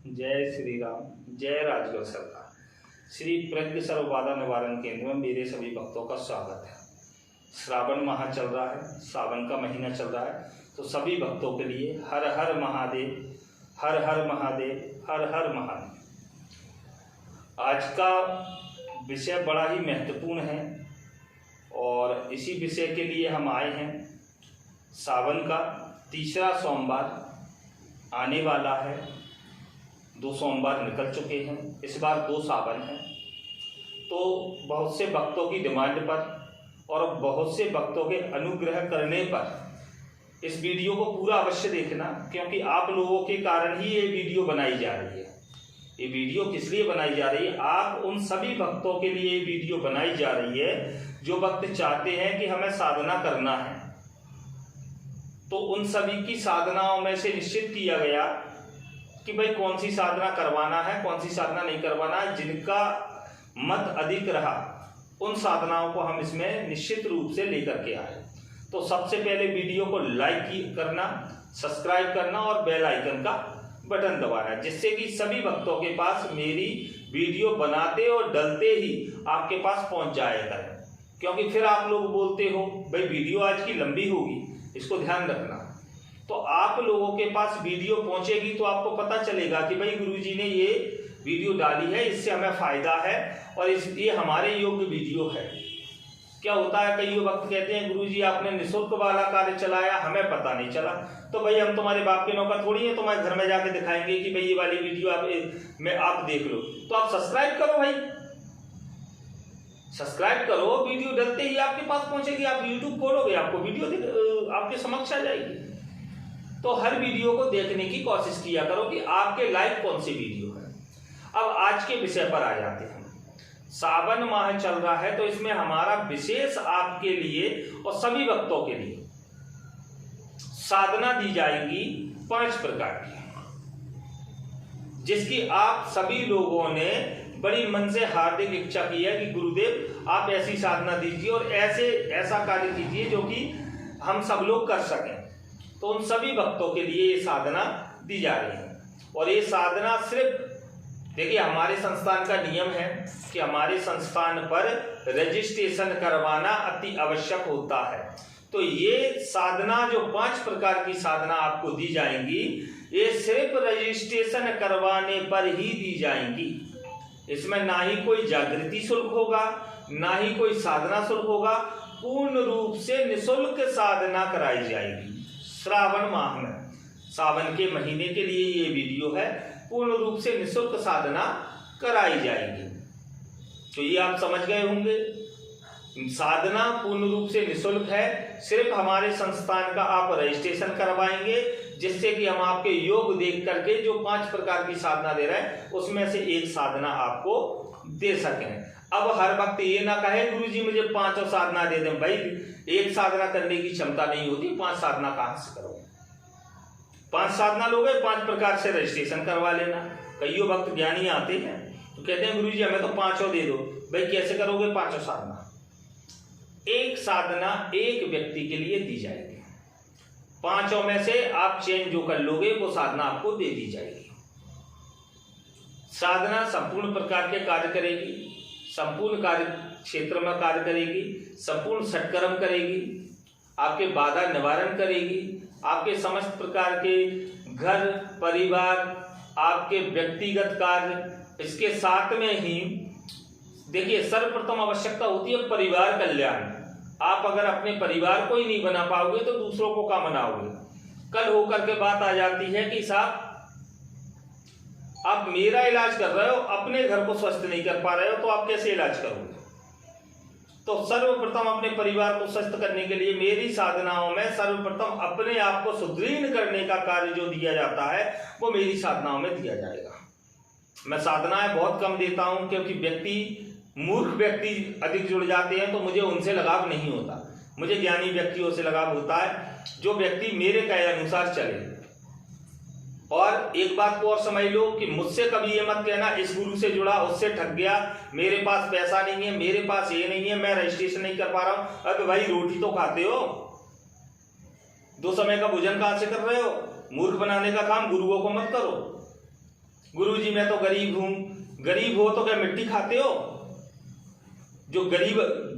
जय श्री राम। जय राजगढ़ सरकार। श्री प्रज्ञ सर्व बाधा निवारण केंद्र में मेरे सभी भक्तों का स्वागत है। श्रावण माह चल रहा है, सावन का महीना चल रहा है, तो सभी भक्तों के लिए हर हर महादेव, हर हर महादेव, हर हर महादेव। आज का विषय बड़ा ही महत्वपूर्ण है और इसी विषय के लिए हम आए हैं। सावन का तीसरा सोमवार आने वाला है। 2 सोमवार निकल चुके हैं, इस बार 2 सावन हैं। तो बहुत से भक्तों की डिमांड पर और बहुत से भक्तों के अनुग्रह करने पर इस वीडियो को पूरा अवश्य देखना, क्योंकि आप लोगों के कारण ही ये वीडियो बनाई जा रही है। ये वीडियो किस लिए बनाई जा रही है? आप उन सभी भक्तों के लिए ये वीडियो बनाई जा रही है जो भक्त चाहते हैं कि हमें साधना करना है। तो उन सभी की साधनाओं में से निश्चित किया गया कि भाई कौन सी साधना करवाना है, कौन सी साधना नहीं करवाना है। जिनका मत अधिक रहा उन साधनाओं को हम इसमें निश्चित रूप से लेकर के आए। तो सबसे पहले वीडियो को लाइक करना, सब्सक्राइब करना और बेल आइकन का बटन दबाना, जिससे कि सभी भक्तों के पास मेरी वीडियो बनाते और डलते ही आपके पास पहुंच जाया करें। क्योंकि फिर आप लोग बोलते हो भाई वीडियो आज की लंबी होगी, इसको ध्यान रखना। तो आप लोगों के पास वीडियो पहुंचेगी तो आपको पता चलेगा कि भाई गुरुजी ने ये वीडियो डाली है, इससे हमें फायदा है और ये हमारे योग्य वीडियो है। क्या होता है, कई वक्त कहते हैं गुरुजी आपने निःशुल्क वाला कार्य चलाया, हमें पता नहीं चला। तो भाई हम तुम्हारे बाप के नौकर थोड़ी है, तुम्हारे घर में जाके दिखाएंगे कि भाई ये वाली वीडियो आप देख लो। तो आप सब्सक्राइब करो भाई, सब्सक्राइब करो। वीडियो डलते ही आपके पास पहुंचेगी। आप यूट्यूब खोलोगे, आपको वीडियो आपके समक्ष आ जाएगी। तो हर वीडियो को देखने की कोशिश किया करो कि आपके लाइक कौन सी वीडियो है। अब आज के विषय पर आ जाते हैं। सावन माह चल रहा है, तो इसमें हमारा विशेष आपके लिए और सभी भक्तों के लिए साधना दी जाएगी 5 प्रकार की, जिसकी आप सभी लोगों ने बड़ी मन से हार्दिक इच्छा की है कि गुरुदेव आप ऐसी साधना दीजिए और ऐसा कार्य कीजिए जो कि हम सब लोग कर सकें। तो उन सभी भक्तों के लिए ये साधना दी जा रही है। और ये साधना सिर्फ देखिए, हमारे संस्थान का नियम है कि हमारे संस्थान पर रजिस्ट्रेशन करवाना अति आवश्यक होता है। तो ये साधना जो 5 प्रकार की साधना आपको दी जाएंगी, ये सिर्फ रजिस्ट्रेशन करवाने पर ही दी जाएंगी। इसमें ना ही कोई जागृति शुल्क होगा, ना ही कोई साधना शुल्क होगा। पूर्ण रूप से निःशुल्क साधना कराई जाएगी। श्रावण माह में, सावन के महीने के लिए ये वीडियो है। पूर्ण रूप से निःशुल्क साधना कराई जाएगी। तो ये आप समझ गए होंगे, साधना पूर्ण रूप से निःशुल्क है। सिर्फ हमारे संस्थान का आप रजिस्ट्रेशन करवाएंगे, जिससे कि हम आपके योग देख करके जो 5 प्रकार की साधना दे रहे हैं उसमें से एक साधना आपको दे सकें। अब हर वक्त ये ना कहे गुरुजी मुझे 5 साधना दे दें। भाई एक साधना करने की क्षमता नहीं होती, 5 साधना कहां से करोगे? 5 साधना लोगे, 5 प्रकार से रजिस्ट्रेशन करवा लेना। कईयों भक्त ज्ञानी आते हैं तो कहते हैं गुरुजी हमें तो 5 दे दो। भाई कैसे करोगे 5 साधना? एक साधना एक व्यक्ति के लिए दी जाएगी। 5 में से आप चेंज जो कर लोगे वो साधना आपको दे दी जाएगी। साधना संपूर्ण प्रकार के कार्य करेगी, संपूर्ण कार्य क्षेत्र में कार्य करेगी, संपूर्ण सत्कर्म करेगी, आपके बाधा निवारण करेगी, आपके समस्त प्रकार के घर परिवार, आपके व्यक्तिगत कार्य। इसके साथ में ही देखिए, सर्वप्रथम आवश्यकता होती है परिवार कल्याण। आप अगर अपने परिवार को ही नहीं बना पाओगे तो दूसरों को क्या बनाओगे? कल होकर के बात आ जाती है कि साहब आप मेरा इलाज कर रहे हो, अपने घर को स्वस्थ नहीं कर पा रहे हो, तो आप कैसे इलाज करोगे? तो सर्वप्रथम अपने परिवार को स्वस्थ करने के लिए मेरी साधनाओं में सर्वप्रथम अपने आप को सुदृढ़ करने का कार्य जो दिया जाता है वो मेरी साधनाओं में दिया जाएगा। मैं साधनाएं बहुत कम देता हूं, क्योंकि मूर्ख व्यक्ति अधिक जुड़ जाते हैं, तो मुझे उनसे लगाव नहीं होता। मुझे ज्ञानी व्यक्तियों से लगाव होता है, जो व्यक्ति मेरे कहे अनुसार चले। और एक बात को और समझ लो कि मुझसे कभी ये मत कहना इस गुरु से जुड़ा, उससे ठग गया, मेरे पास पैसा नहीं है, मेरे पास ये नहीं है, मैं रजिस्ट्रेशन नहीं कर पा रहा हूं। अबे भाई रोटी तो खाते हो, 2 समय का भोजन कहां से कर रहे हो? मूर्ख बनाने का काम गुरुओं को मत करो। गुरुजी मैं तो गरीब हूं। गरीब हो तो क्या मिट्टी खाते हो? जो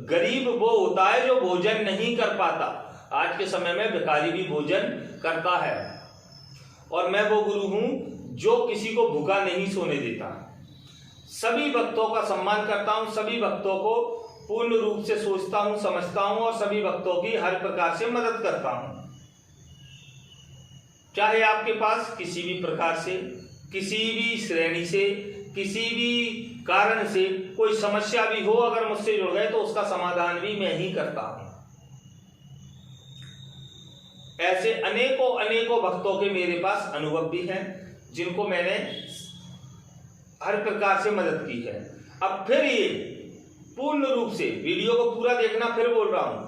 गरीब वो होता है जो भोजन नहीं कर पाता। आज के समय में भिखारी भी भोजन करता है, और मैं वो गुरु हूं जो किसी को भूखा नहीं सोने देता। सभी भक्तों का सम्मान करता हूं, सभी भक्तों को पूर्ण रूप से सोचता हूं, समझता हूं, और सभी भक्तों की हर प्रकार से मदद करता हूं। चाहे आपके पास किसी भी प्रकार से, किसी भी श्रेणी से, किसी भी कारण से कोई समस्या भी हो, अगर मुझसे जुड़ गए तो उसका समाधान भी मैं ही करता हूं। ऐसे अनेकों अनेकों भक्तों के मेरे पास अनुभव भी हैं, जिनको मैंने हर प्रकार से मदद की है। अब फिर ये पूर्ण रूप से, वीडियो को पूरा देखना, फिर बोल रहा हूं,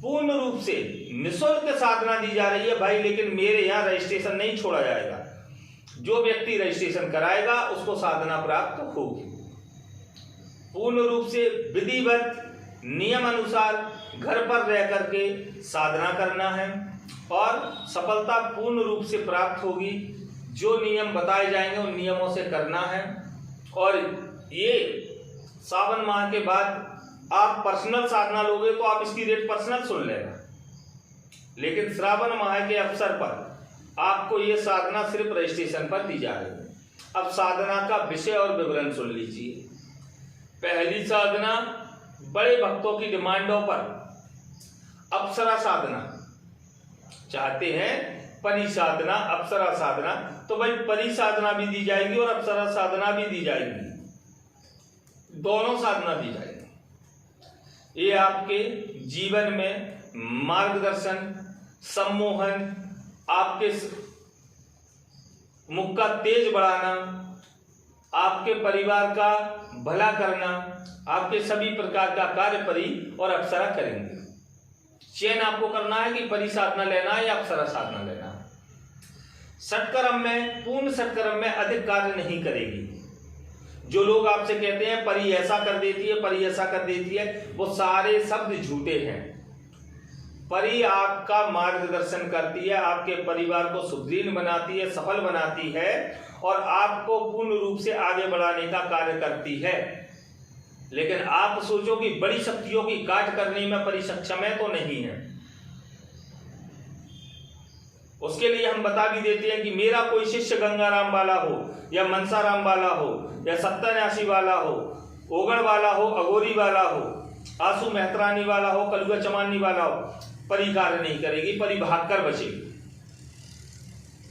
पूर्ण रूप से निःशुल्क साधना दी जा रही है भाई, लेकिन मेरे यहां रजिस्ट्रेशन नहीं छोड़ा जाएगा। जो व्यक्ति रजिस्ट्रेशन कराएगा उसको साधना प्राप्त होगी। पूर्ण रूप से विधिवत नियम अनुसार घर पर रह करके साधना करना है, और सफलता पूर्ण रूप से प्राप्त होगी। जो नियम बताए जाएंगे उन नियमों से करना है। और ये सावन माह के बाद आप पर्सनल साधना लोगे तो आप इसकी रेट पर्सनल सुन लेना, लेकिन श्रावण माह के अवसर पर आपको ये साधना सिर्फ रजिस्ट्रेशन पर दी जा रही है। अब साधना का विषय और विवरण सुन लीजिए। पहली साधना, बड़े भक्तों की डिमांडों पर अप्सरा साधना चाहते हैं, परि साधना, अप्सरा साधना, तो भाई परि साधना भी दी जाएगी और अप्सरा साधना भी दी जाएगी, दोनों साधना दी जाएगी। ये आपके जीवन में मार्गदर्शन, सम्मोहन, आपके मुख का तेज बढ़ाना, आपके परिवार का भला करना, आपके सभी प्रकार का कार्य परि और अप्सरा करेंगे। चयन आपको करना है कि परि साधना लेना है या अप्सरा साधना लेना है। षटकर्म में, पूर्ण षटकर्म में अधिक कार्य नहीं करेगी। जो लोग आपसे कहते हैं परि ऐसा कर देती है, परि ऐसा कर देती है, वो सारे शब्द झूठे हैं। परि आपका मार्गदर्शन करती है, आपके परिवार को सुदृढ़ बनाती है, सफल बनाती है, और आपको पूर्ण रूप से आगे बढ़ाने का कार्य करती है। लेकिन आप सोचो कि बड़ी शक्तियों की काट करने में परि सक्षम है, तो नहीं है। उसके लिए हम बता भी देते हैं कि मेरा कोई शिष्य गंगाराम वाला हो, या मनसाराम वाला हो, या सत्यान्यासी वाला हो, ओगड़ वाला हो, अगोरी वाला हो, आंसू मेहतरानी वाला हो, कलुआ चमानी वाला हो, परि कार्य नहीं करेगी, परि भाग कर बचेगी।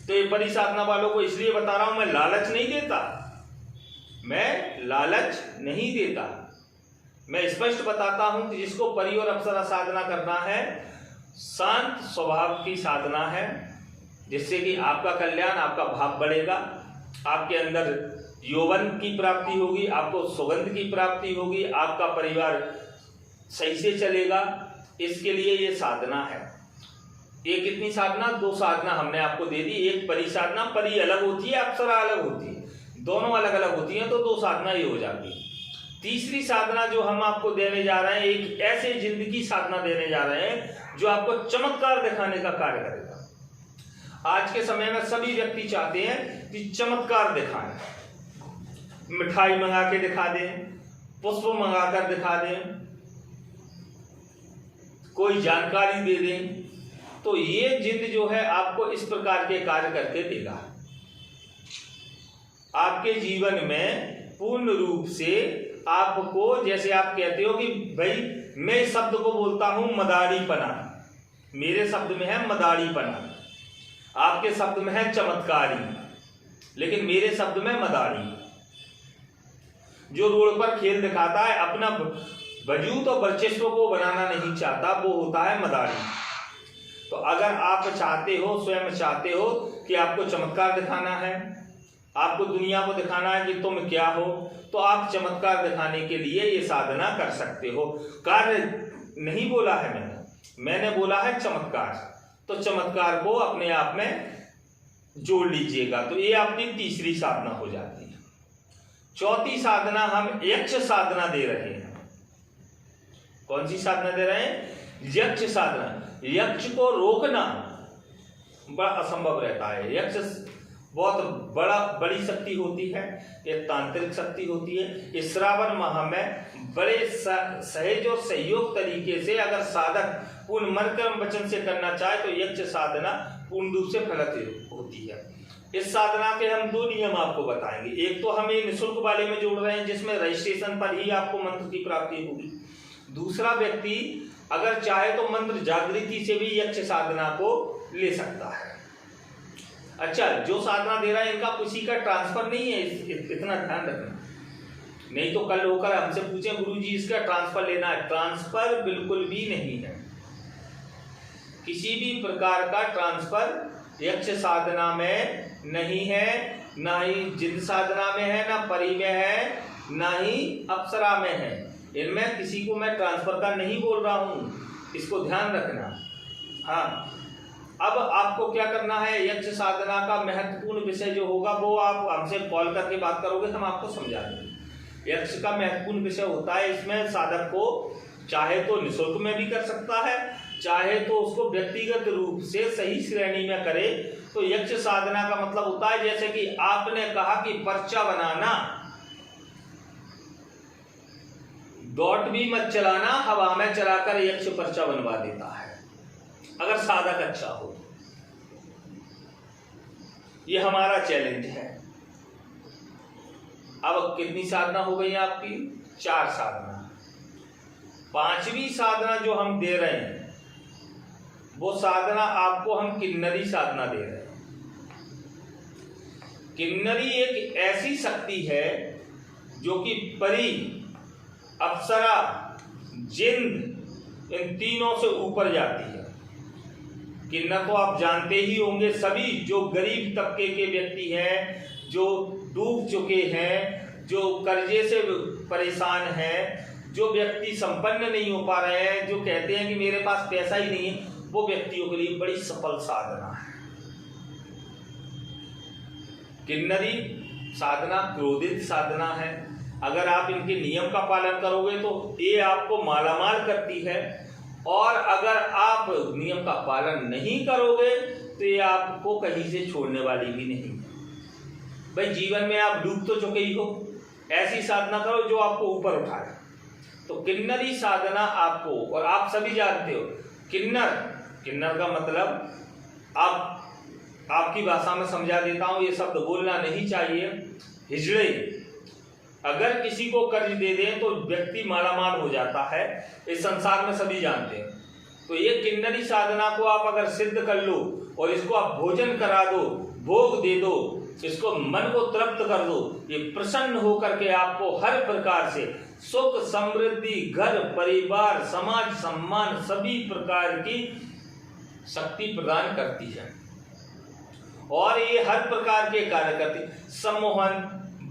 तो ये परि साधना वालों को इसलिए बता रहा हूं, मैं लालच नहीं देता, मैं लालच नहीं देता, मैं स्पष्ट बताता हूं कि जिसको परि और अप्सरा साधना करना है, शांत स्वभाव की साधना है, जिससे कि आपका कल्याण, आपका भाव बढ़ेगा, आपके अंदर यौवन की प्राप्ति होगी, आपको सुगंध की प्राप्ति होगी, आपका परिवार सही से चलेगा। इसके लिए ये साधना है। ये कितनी साधना? 2 साधना हमने आपको दे दी। एक परि साधना, परि अलग होती है, अप्सरा अलग होती है, दोनों अलग अलग होती हैं, तो 2 साधना ये हो जाती है। तीसरी साधना जो हम आपको देने जा रहे हैं, एक ऐसे जिंदगी साधना देने जा रहे हैं जो आपको चमत्कार दिखाने का कार्य करेगा। आज के समय में सभी व्यक्ति चाहते हैं कि चमत्कार दिखाएं, मिठाई मंगा के दिखा दें, पुष्प मंगाकर दिखा दें, कोई जानकारी दे दें। तो ये जिद जो है आपको इस प्रकार के कार्य करके देगा। आपके जीवन में पूर्ण रूप से आपको, जैसे आप कहते हो कि भाई मैं शब्द को बोलता हूं मदारीपना, मेरे शब्द में है मदारीपना, आपके शब्द में है चमत्कारी, लेकिन मेरे शब्द में मदारी। जो रोड पर खेल दिखाता है, अपना वजूद और वर्चस्व को बनाना नहीं चाहता, वो होता है मदारी। तो अगर आप चाहते हो, स्वयं चाहते हो कि आपको चमत्कार दिखाना है, आपको दुनिया को दिखाना है कि तुम क्या हो, तो आप चमत्कार दिखाने के लिए ये साधना कर सकते हो। कार्य नहीं बोला है मैंने बोला है चमत्कार। तो चमत्कार को अपने आप में जोड़ लीजिएगा। तो ये आपकी तीसरी साधना हो जाती है। चौथी साधना हम यक्ष साधना दे रहे हैं। कौन सी साधना दे रहे हैं? यक्ष साधना। यक्ष को रोकना बड़ा असंभव रहता है। यक्ष बहुत बड़ी शक्ति होती है, ये तांत्रिक शक्ति होती है। इस श्रावण माह में बड़े सहज और सहयोग तरीके से अगर साधक पूर्ण मन कर्म वचन से करना चाहे तो यक्ष साधना पूर्ण रूप से फलित होती है। इस साधना के हम 2 नियम आपको बताएंगे। एक तो हम ये निःशुल्क वाले में जोड़ रहे हैं जिसमें रजिस्ट्रेशन पर ही आपको मंत्र की प्राप्ति होगी। दूसरा व्यक्ति अगर चाहे तो मंत्र जागृति से भी यक्ष साधना को ले सकता है। अच्छा, जो साधना दे रहा है इनका किसी का ट्रांसफर नहीं है, इतना ध्यान रखना, नहीं तो कल होकर हमसे पूछें गुरुजी इसका ट्रांसफर लेना है। ट्रांसफर बिल्कुल भी नहीं है, किसी भी प्रकार का ट्रांसफर यक्ष साधना में नहीं है, ना ही जिन साधना में है, ना परी में है, ना ही अप्सरा में है। इनमें किसी को मैं ट्रांसफर का नहीं बोल रहा हूं, इसको ध्यान रखना। हाँ, अब आपको क्या करना है, यक्ष साधना का महत्वपूर्ण विषय जो होगा वो आप हमसे कॉल करके बात करोगे, हम आपको समझा देंगे। यक्ष का महत्वपूर्ण विषय होता है, इसमें साधक को चाहे तो निःशुल्क में भी कर सकता है, चाहे तो उसको व्यक्तिगत रूप से सही श्रेणी में करे। तो यक्ष साधना का मतलब होता है जैसे कि आपने कहा कि पर्चा बनाना, डॉट भी मत चलाना, हवा में चलाकर यक्ष पर्चा बनवा देता है अगर साधक अच्छा हो। ये हमारा चैलेंज है। अब कितनी साधना हो गई आपकी? 4 साधना। 5वीं साधना जो हम दे रहे हैं वो साधना आपको हम किन्नरी साधना दे रहे हैं। किन्नरी एक ऐसी शक्ति है जो कि परी, अप्सरा, जिन्न इन तीनों से ऊपर जाती है। किन्नर तो आप जानते ही होंगे, सभी जो गरीब तबके के व्यक्ति हैं, जो डूब चुके हैं, जो कर्जे से परेशान हैं, जो व्यक्ति संपन्न नहीं हो पा रहे हैं, जो कहते हैं कि मेरे पास पैसा ही नहीं है, वो व्यक्तियों के लिए बड़ी सफल साधना है। किन्नरी साधना क्रोधित साधना है। अगर आप इनके नियम का पालन करोगे तो ये आपको मालामाल करती है, और अगर आप नियम का पालन नहीं करोगे तो ये आपको कहीं से छोड़ने वाली भी नहीं। भाई जीवन में आप डूब तो चुके ही हो, ऐसी साधना करो जो आपको ऊपर उठाए। तो किन्नरी साधना आपको, और आप सभी जानते हो किन्नर का मतलब आपकी भाषा में समझा देता हूं, ये शब्द बोलना नहीं चाहिए। हिजड़े, अगर किसी को कर्ज दे दें तो व्यक्ति मालामाल हो जाता है, इस संसार में सभी जानते हैं। तो ये किन्नरी साधना को आप अगर सिद्ध कर लो और इसको आप भोजन करा दो, भोग दे दो, इसको मन को तृप्त कर दो, ये प्रसन्न होकर के आपको हर प्रकार से सुख, समृद्धि, घर परिवार, समाज, सम्मान, सभी प्रकार की शक्ति प्रदान करती है। और ये हर प्रकार के कार्य करती, सम्मोहन,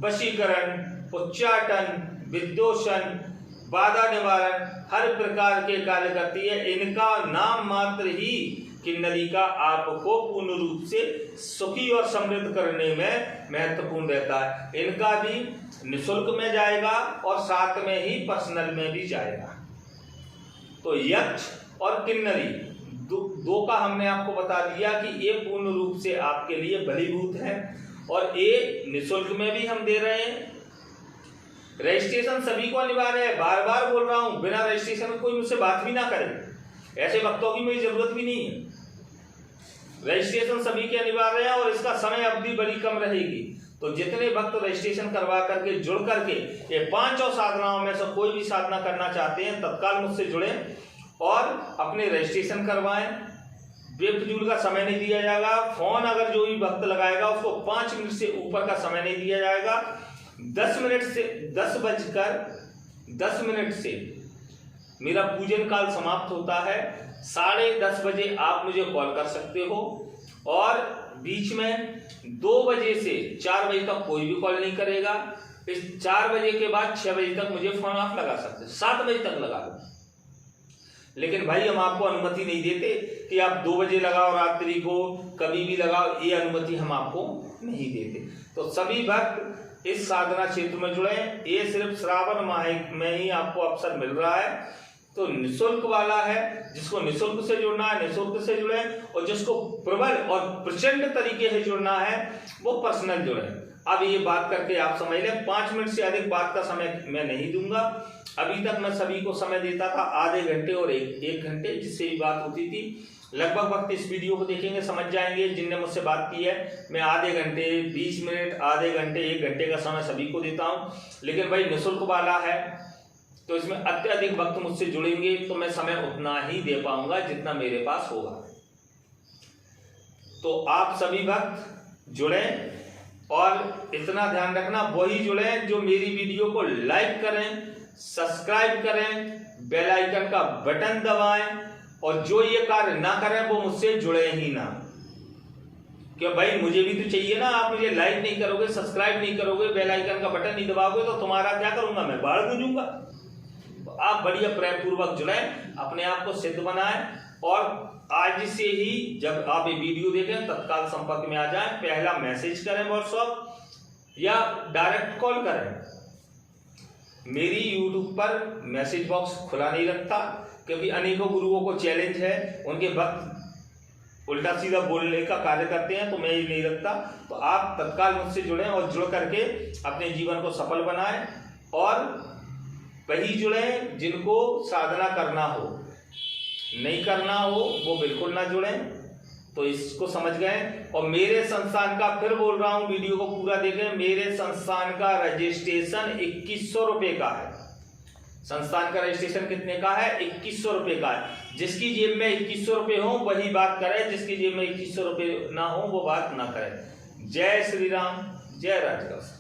वशीकरण, उच्चाटन, विद्योषण, बाधा निवारण, हर प्रकार के कार्य करती है। इनका नाम मात्र ही किन्नरी का आपको पूर्ण रूप से सुखी और समृद्ध करने में महत्वपूर्ण रहता है। इनका भी निःशुल्क में जाएगा और साथ में ही पर्सनल में भी जाएगा। तो यक्ष और किन्नरी दो का हमने आपको बता दिया कि ये पूर्ण रूप से आपके लिए बलीभूत है, और ये निःशुल्क में भी हम दे रहे हैं। रजिस्ट्रेशन सभी को अनिवार्य है, बार बार बोल रहा हूं, बिना रजिस्ट्रेशन में कोई मुझसे बात भी ना करे, ऐसे वक्तों की मुझे जरूरत भी नहीं है। रजिस्ट्रेशन सभी के अनिवार्य है और इसका समय अवधि बड़ी कम रहेगी। तो जितने भक्त रजिस्ट्रेशन करवा करके जुड़ करके ये 5 साधनाओं में से कोई भी साधना करना चाहते हैं तत्काल मुझसे जुड़ें और अपने रजिस्ट्रेशन करवाएं। बेफजूल का समय नहीं दिया जाएगा। फोन अगर जो भी भक्त लगाएगा उसको 5 मिनट से ऊपर का समय नहीं दिया जाएगा। 10 मिनट से 10 बजकर 10 मिनट से मेरा पूजन काल समाप्त होता है। 10:30 बजे आप मुझे कॉल कर सकते हो, और बीच में 2 बजे से 4 बजे तक कोई भी कॉल नहीं करेगा। इस 4 बजे के बाद 6 बजे तक मुझे फोन ऑफ लगा सकते, 7 बजे तक लगा दो। लेकिन भाई हम आपको अनुमति नहीं देते कि आप 2 बजे लगाओ, रात्रि को कभी भी लगाओ, ये अनुमति हम आपको नहीं देते। तो सभी भक्त इस साधना क्षेत्र में जुड़े। ये सिर्फ श्रावण माह में ही आपको अवसर मिल रहा है। तो निःशुल्क वाला है, जिसको निःशुल्क से जुड़ना है निःशुल्क से जुड़े, और जिसको प्रबल और प्रचंड तरीके से जुड़ना है वो पर्सनल जुड़े। अब ये बात करके आप समझ लें, 5 मिनट से अधिक बात का समय मैं नहीं दूंगा। अभी तक मैं सभी को समय देता था आधे घंटे और एक घंटे, जिससे भी बात होती थी। लगभग वक्त इस वीडियो को देखेंगे समझ जाएंगे। जिनने मुझसे बात की है, मैं आधे घंटे, 20 मिनट, आधे घंटे, 1 घंटे का समय सभी को देता हूं। लेकिन भाई निःशुल्क वाला है तो इसमें अत्यधिक वक्त मुझसे जुड़ेंगे तो मैं समय उतना ही दे पाऊंगा जितना मेरे पास होगा। तो आप सभी वक्त जुड़े, और इतना ध्यान रखना वही जुड़े जो मेरी वीडियो को लाइक करें, सब्सक्राइब करें, बेल आइकन का बटन दबाएं, और जो ये कार्य ना करें वो मुझसे जुड़े ही ना। क्यों भाई, मुझे भी तो चाहिए ना। आप मुझे लाइक नहीं करोगे, सब्सक्राइब नहीं करोगे, बेल आइकन का बटन नहीं दबाओगे तो तुम्हारा क्या करूंगा मैं, बाढ़ गूंजूंगा। आप बढ़िया प्रेम पूर्वक जुड़े, अपने आप को सिद्ध बनाएं, और आज से ही जब आप ये वीडियो देखें तत्काल संपर्क में आ जाएं। पहला मैसेज करें व्हाट्सएप या डायरेक्ट कॉल करें। मेरी यूट्यूब पर मैसेज बॉक्स खुला नहीं रखता, क्योंकि अनेकों गुरुओं को चैलेंज है, उनके वक्त उल्टा सीधा बोलने का कार्य करते हैं, तो मैं ये नहीं रखता। तो आप तत्काल मुझसे जुड़ें और जुड़ करके अपने जीवन को सफल बनाएं, और वही जुड़ें जिनको साधना करना हो, नहीं करना हो वो बिल्कुल ना जुड़ें। तो इसको समझ गए। और मेरे संस्थान का, फिर बोल रहा हूं, वीडियो को पूरा देखें। मेरे संस्थान का रजिस्ट्रेशन 2100 रुपए का है। संस्थान का रजिस्ट्रेशन कितने का है? 2100 रुपए का है। जिसकी जेब में 2100 रुपए हो वही बात करे, जिसकी जेब में 2100 रुपए ना हो वो बात ना करे। जय श्री राम, जय राजगढ़।